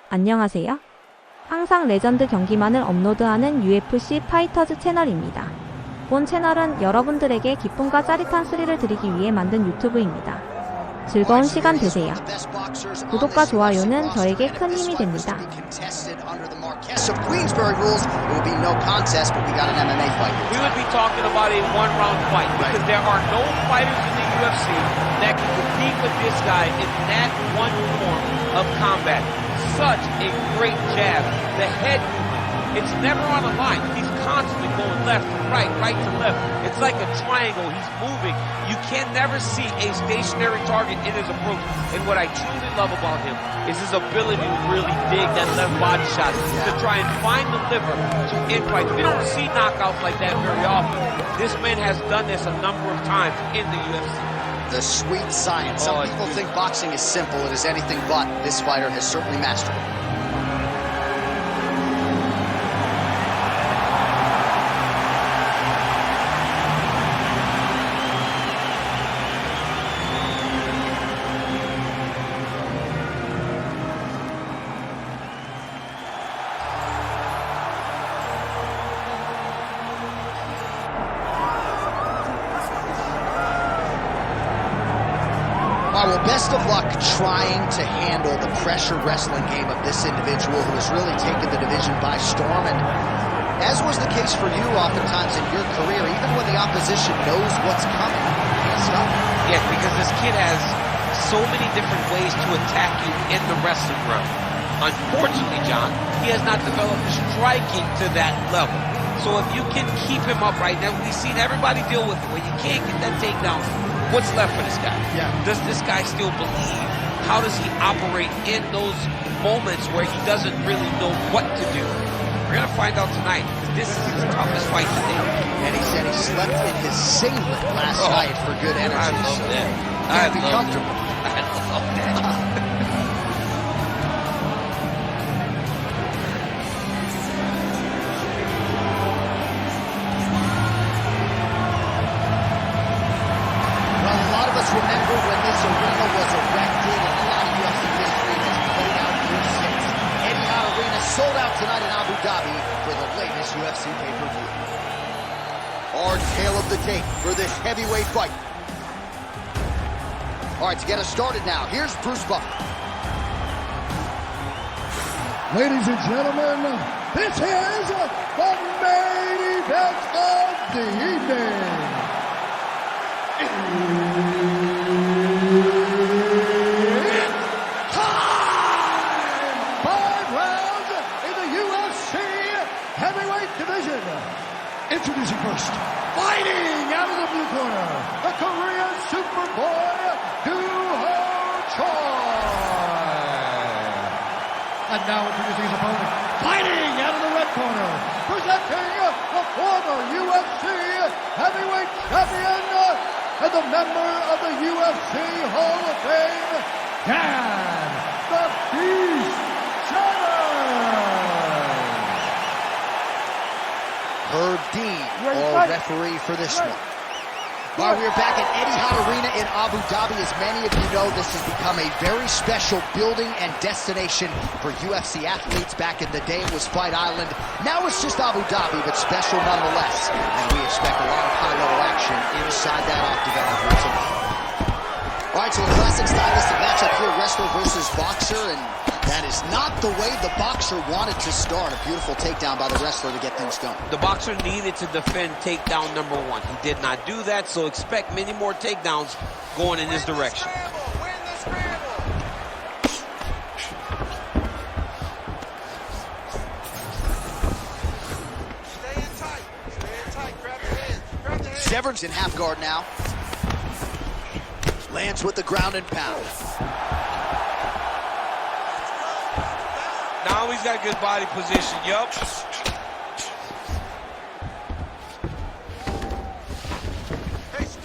안녕하세요. 항상 레전드 경기만을 업로드하는 UFC 파이터즈 채널입니다. 본 채널은 여러분들에게 기쁨과 짜릿한 스릴을 드리기 위해 만든 유튜브입니다. 즐거운 시간 되세요. 구독과 좋아요는 저에게 큰 힘이 됩니다. We would be talking about a one-round fight because there are no fighters in the UFC that can compete with this guy in that one form of combat. Such a great jab. The head movement, it's never on a line. He's constantly going left to right, right to left. It's like a triangle. He's moving. You can never see a stationary target in his approach. And what I truly love about him is his ability to really dig that left body shot, to try and find the liver to end fights. We don't see knockouts like that very often. This man has done this a number of times in the UFC. The sweet science. Some people think boxing is simple. It is anything but. This fighter has certainly mastered it. Well, best of luck trying to handle the pressure wrestling game of this individual who has really taken the division by storm. And as was the case for you oftentimes in your career, even when the opposition knows what's coming, you can't stop it. Yeah, because this kid has so many different ways to attack you in the wrestling realm. Unfortunately, John, he has not developed striking to that level. So if you can keep him up right now, we've seen everybody deal with it. When you can't get that takedown, what's left for this guy? Yeah. Does this guy still believe? How does he operate in those moments where he doesn't really know what to do? We're going to find out tonight. This is his toughest fight to date. And he said he slept in his singlet last night for good energy. I love so that. Can't be comfortable. I love that. Remember when this arena was erected, and a lot of UFC history has played out here since. Etihad Arena sold out tonight in Abu Dhabi for the latest UFC pay-per-view. Hard tale of the tape for this heavyweight fight. All right, to get us started now, here's Bruce Buffer. Ladies and gentlemen, this is the main event of the evening. Introducing first, fighting out of the blue corner, the Korean Superboy, Duho Choi. And now introducing his opponent, fighting out of the red corner, presenting the former UFC heavyweight champion and the member of the UFC Hall of Fame, Dan the Beast Jones. Herb Dean, our referee for this one. All right, we're back at Etihad Arena in Abu Dhabi. As many of you know, this has become a very special building and destination for UFC athletes. Back in the day, it was Fight Island. Now it's just Abu Dhabi, but special nonetheless. And we expect a lot of high-level action inside that octagon here tonight. All right, so a classic stylistic matchup here, wrestler versus boxer, and that is not the way the boxer wanted to start. A beautiful takedown by the wrestler to get things going. The boxer needed to defend takedown number one. He did not do that, so expect many more takedowns going in this direction. Stay in tight, grab your hands. Severn's in half guard now. Lands with the ground and pound. Now he's got good body position, yup.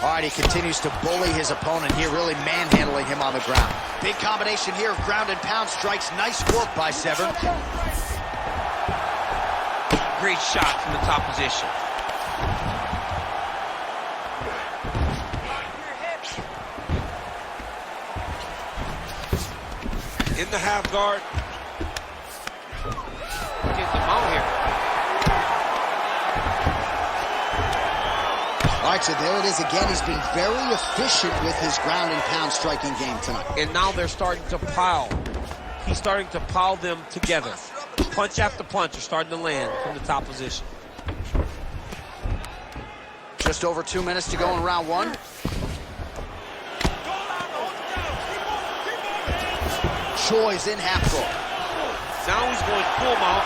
All right, he continues to bully his opponent here, really manhandling him on the ground. Big combination here of ground and pound strikes. Nice work by Severn. Great shot from the top position. In the half guard. right, so there it is again. He's been very efficient with his ground and pound striking game tonight. And now they're starting to pile. He's starting to pile them together. Punch after punch are starting to land from the top position. Just over 2 minutes to go in round one. Choi's in half guard. Now he's going full mount.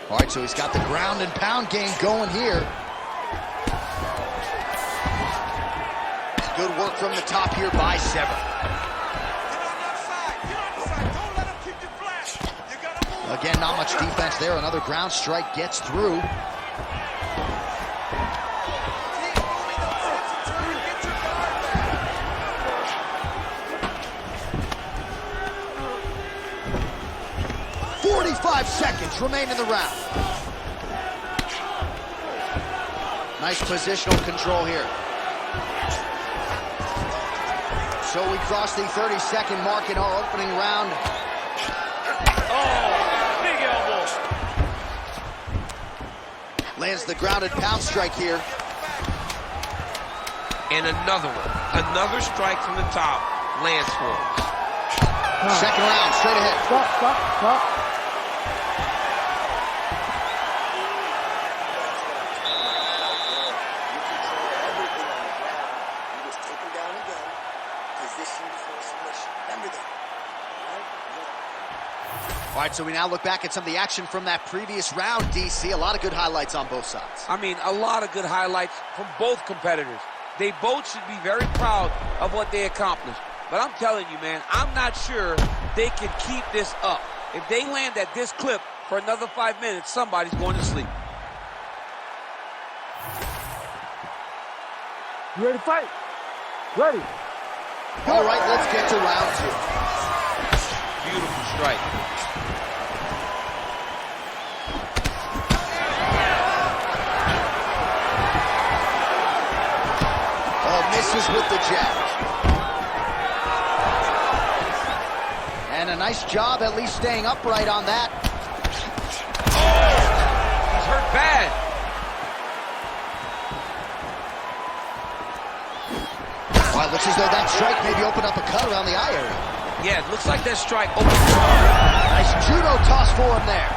All right, so he's got the ground and pound game going here. Good work from the top here by Severn. Again, not much defense there. Another ground strike gets through. Seconds remain in the round. Nice positional control here. So we cross the 30-second mark in our opening round. Oh, big elbow. Lands the grounded pound strike here. And another one. Another strike from the top lands for him. Second round, straight ahead. Stop. All right, so we now look back at some of the action from that previous round, DC. A lot of good highlights on both sides. I mean, a lot of good highlights from both competitors. They both should be very proud of what they accomplished. But I'm telling you, man, I'm not sure they can keep this up. If they land at this clip for another 5 minutes, somebody's going to sleep. You ready to fight? Ready. All right, let's get to round two. Beautiful strike. Misses with the jab. And a nice job at least staying upright on that. Oh, he's hurt bad. Well, it looks as though that strike maybe opened up a cut around the eye area. Yeah, it looks like that strike opened. Nice judo toss for him there.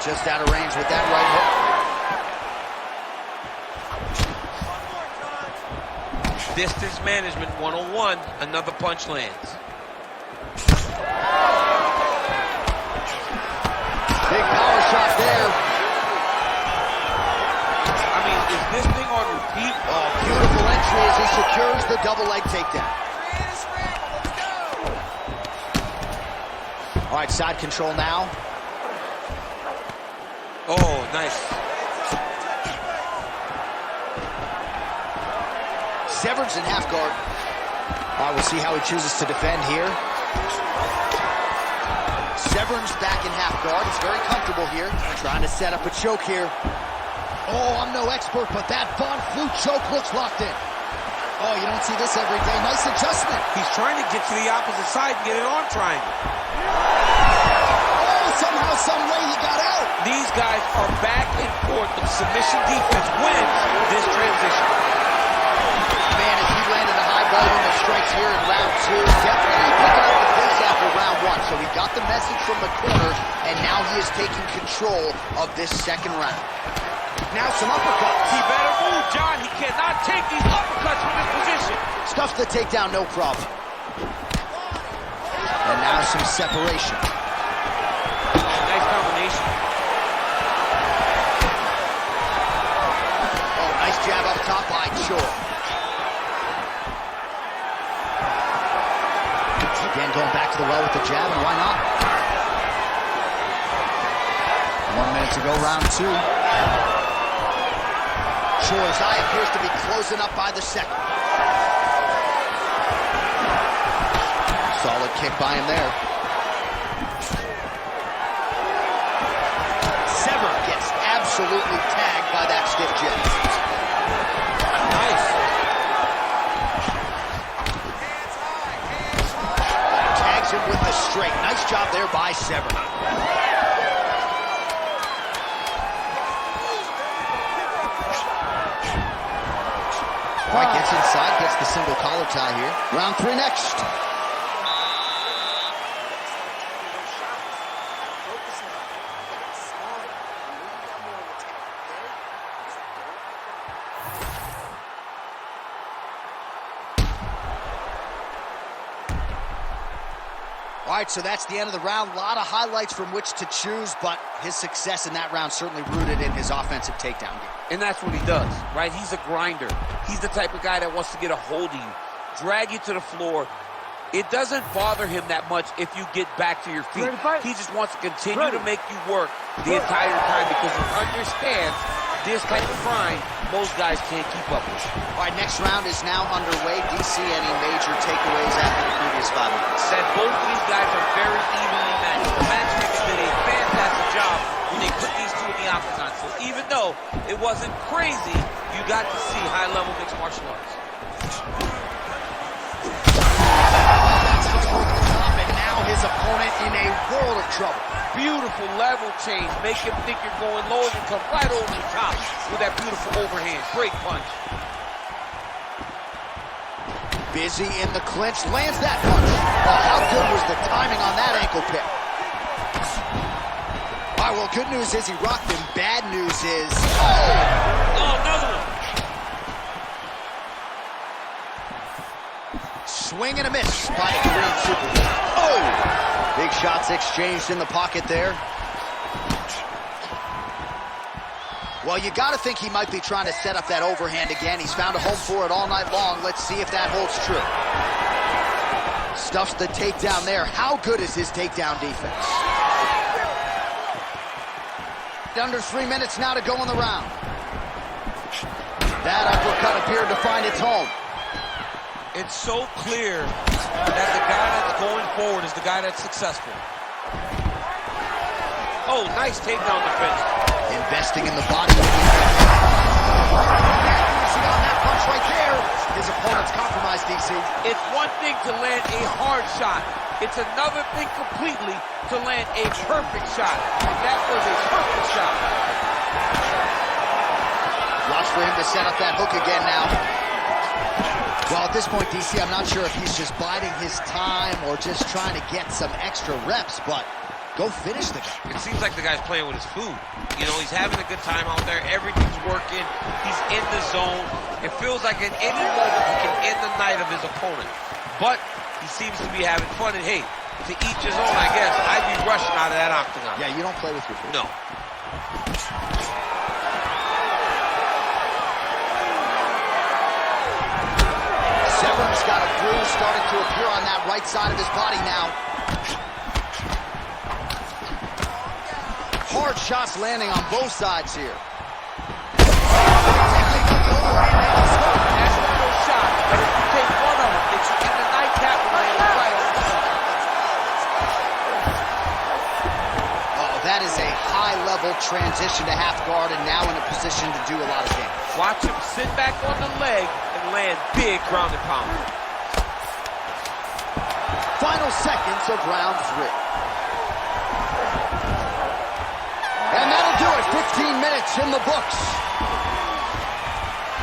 Just out of range with that right hook. Distance management 101, another punch lands. Big power shot there. I mean, is this thing on repeat? Oh, beautiful entry as he secures the double leg takedown. All right, side control now. Oh, nice. Severn's in half guard. All right, we'll see how he chooses to defend here. Severn's back in half guard. He's very comfortable here. Trying to set up a choke here. Oh, I'm no expert, but that Von Flue choke looks locked in. Oh, you don't see this every day. Nice adjustment. He's trying to get to the opposite side and get an arm triangle. Oh, somehow, some way he got out. These guys are back and forth, but submission defense wins this transition. Man, as he landed a high volume of strikes here in round two, definitely picking up the pace after round one. So he got the message from the corner, and now he is taking control of this second round. Now some uppercuts. He better move, John. He cannot take these uppercuts from this position. Stuffs the takedown, no problem. And now some separation. Nice combination. Oh, nice jab up top by Choi. Again, going back to the well with the jab, and why not? 1 minute to go, round two. Choi's eye appears to be closing up by the second. Solid kick by him there. Severn gets absolutely tagged by that stiff jab. Nice. job there by Severn. All right, gets inside, gets the single collar tie here. Round 3 next. All right, so that's the end of the round. A lot of highlights from which to choose, but his success in that round certainly rooted in his offensive takedown game. And that's what he does, right? He's a grinder. He's the type of guy that wants to get a hold of you, drag you to the floor. It doesn't bother him that much if you get back to your feet. He just wants to continue to make you work the entire time because he understands this type of grind most guys can't keep up with. All right, next round is now underway. DC, any major takeaways after the previous 5 minutes? That both of these guys are very evenly matched. The matchmakers did a fantastic job when they put these two in the octagon. So even though it wasn't crazy, you got to see high-level mixed martial arts. That's over the top, and now his opponent in a world of trouble. Beautiful level change. Make him think you're going low and come right over the top with that beautiful overhand. Great punch. Busy in the clinch, lands that punch. Oh, how good was the timing on that ankle pick? All right, well, good news is he rocked him. Bad news is... Oh, another one. Swing and a miss by the Korean Superman. Oh! Big shots exchanged in the pocket there. Well, you got to think he might be trying to set up that overhand again. He's found a home for it all night long. Let's see if that holds true. Stuffs the takedown there. How good is his takedown defense? Under 3 minutes now to go in the round. That uppercut appeared to find its home. It's so clear that the guy that's going forward is the guy that's successful. Oh, nice takedown defense. Investing in the body. Easy on that punch right there. His opponent's compromised, DC. It's one thing to land a hard shot. It's another thing completely to land a perfect shot. And that was a perfect shot. Watch for him to set up that hook again now. Well, at this point, DC, I'm not sure if he's just biding his time or just trying to get some extra reps, but go finish the guy. It seems like the guy's playing with his food. You know, he's having a good time out there. Everything's working. He's in the zone. It feels like at any moment he can end the night of his opponent. But he seems to be having fun. And hey, to each his own, I guess. I'd be rushing out of that octagon. Yeah, you don't play with your food. No. Severn's got a bruise starting to appear on that right side of his body now. Hard shots landing on both sides here. That's one of those shots that if you take one of them, it's in the nightcap and land right on the side. Oh, that is a high-level transition to half guard and now in a position to do a lot of damage. Watch him sit back on the leg and land big ground and pound. Final seconds of round 3. And that'll do it. 15 minutes in the books.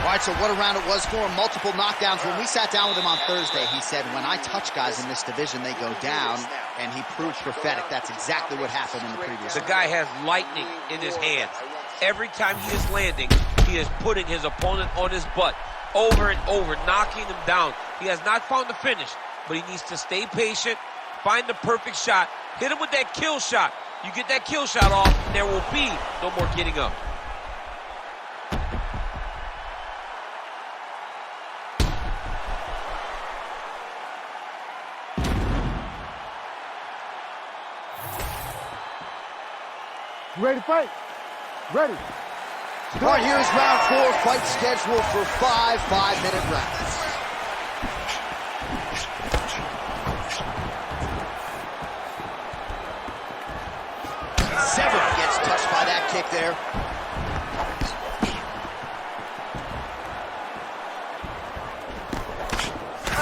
All right, so what a round it was for him. Multiple knockdowns. When we sat down with him on Thursday, he said, when I touch guys in this division, they go down, and he proved prophetic. That's exactly what happened in the previous The round. guy has lightning in his hands. Every time he is landing, he is putting his opponent on his butt over and over, knocking him down. He has not found the finish, but he needs to stay patient, find the perfect shot, hit him with that kill shot. You get that kill shot off, and there will be no more getting up. Ready to fight? Ready. All right, here's round 4. Fight scheduled for 5 5-minute rounds. Severn gets touched by that kick there.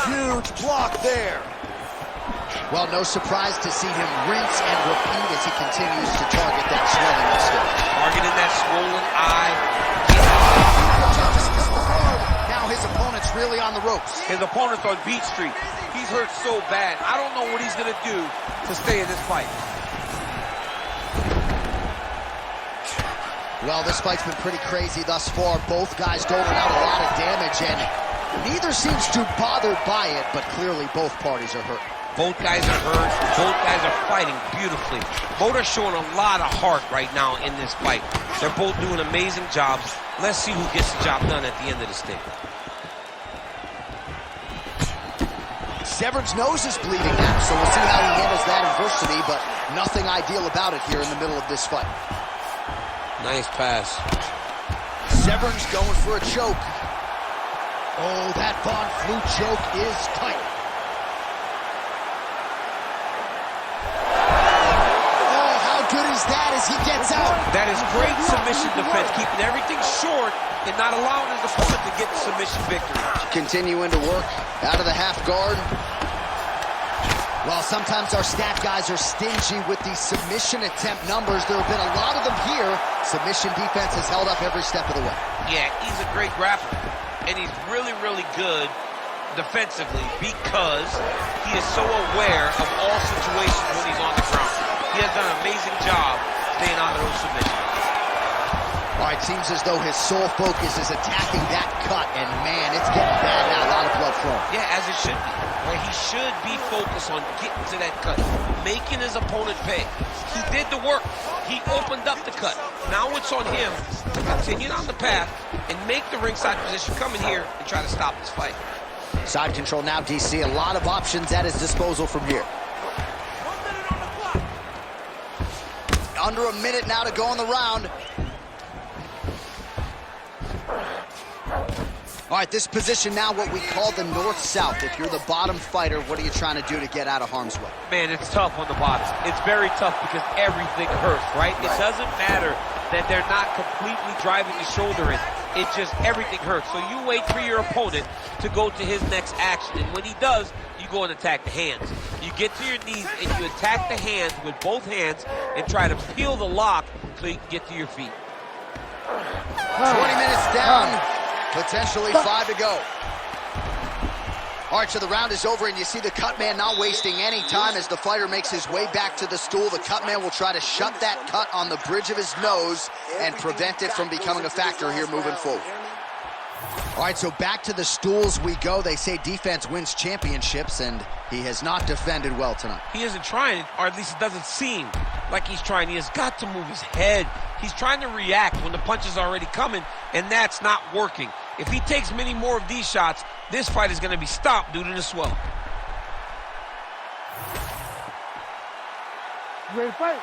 Huge block there. Well, no surprise to see him rinse and repeat as he continues to target that swelling muscle. Targeting that swollen eye. Now his opponent's really on the ropes. His opponent's on Beat Street. He's hurt so bad. I don't know what he's going to do to stay in this fight. Well, this fight's been pretty crazy thus far. Both guys doling out a lot of damage, and neither seems too bothered by it, but clearly both parties are hurt. Both guys are hurt. Both guys are fighting beautifully. Both are showing a lot of heart right now in this fight. They're both doing amazing jobs. Let's see who gets the job done at the end of this thing. Severn's nose is bleeding now, so we'll see how he handles that adversity, but nothing ideal about it here in the middle of this fight. Nice pass. Severn's going for a choke. Oh, that Von Flue choke is tight. Oh, how good is that as he gets out? That is great submission defense, keeping everything short and not allowing his opponent to get the submission victory. Continuing to work out of the half guard. Well, sometimes our stat guys are stingy with the submission attempt numbers. There have been a lot of them here. Submission defense has held up every step of the way. Yeah, he's a great grappler, and he's really, really good defensively because he is so aware of all situations when he's on the ground. He has done an amazing job staying out of those submissions. All right, seems as though his sole focus is attacking that cut, and man, it's getting bad now. A lot of blood flowing. Yeah, as it should be. Where he should be focused on getting to that cut, making his opponent pay. He did the work. He opened up the cut. Now it's on him to continue down the path and make the ringside position, come in here and try to stop this fight. Side control now, DC. A lot of options at his disposal from here. Under a minute now to go in the round. All right, this position now what we call the north-south. If you're the bottom fighter, what are you trying to do to get out of harm's way? Man, it's tough on the bottom. It's very tough because everything hurts, right? It doesn't matter that they're not completely driving the shoulder in. It just, everything hurts. So you wait for your opponent to go to his next action. And when he does, you go and attack the hands. You get to your knees and you attack the hands with both hands and try to peel the lock so you can get to your feet. 20 minutes down. Potentially 5 to go. All right, so the round is over, and you see the cut man not wasting any time as the fighter makes his way back to the stool. The cut man will try to shut that cut on the bridge of his nose and prevent it from becoming a factor here moving forward. All right, so back to the stools we go. They say defense wins championships, and he has not defended well tonight. He isn't trying, or at least it doesn't seem like he's trying. He has got to move his head. He's trying to react when the punch is already coming, and that's not working. If he takes many more of these shots, this fight is going to be stopped due to the swelling. Ready to fight?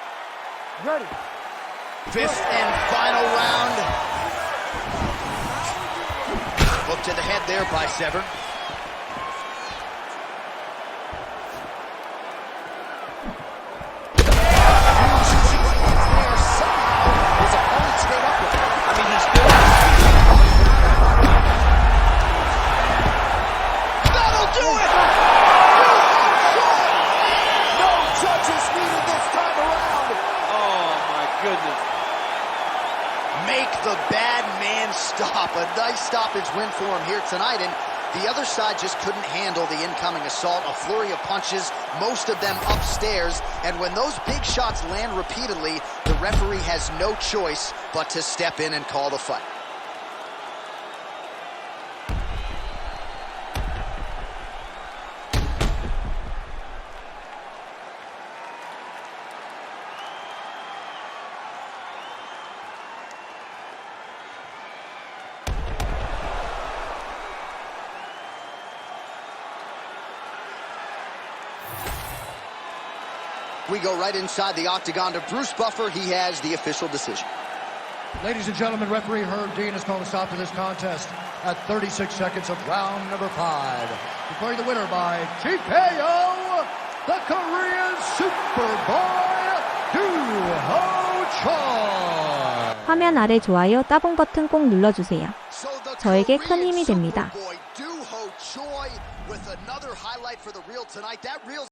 Ready. Fifth and final round. Hook to the head there by Severn. The bad man stop. A nice stoppage win for him here tonight, and the other side just couldn't handle the incoming assault. A flurry of punches, most of them upstairs, and when those big shots land repeatedly, the referee has no choice but to step in and call the fight. We go right inside the octagon to Bruce Buffer. He has the official decision. Ladies and gentlemen, referee Herb Dean has called a stop to this contest at 36 seconds of round number 5. Declaring the winner by TKO, the Korean Superboy, Duho Choi. 화면 아래 좋아요, 따봉 버튼 꼭 눌러주세요. 저에게 큰 힘이 됩니다.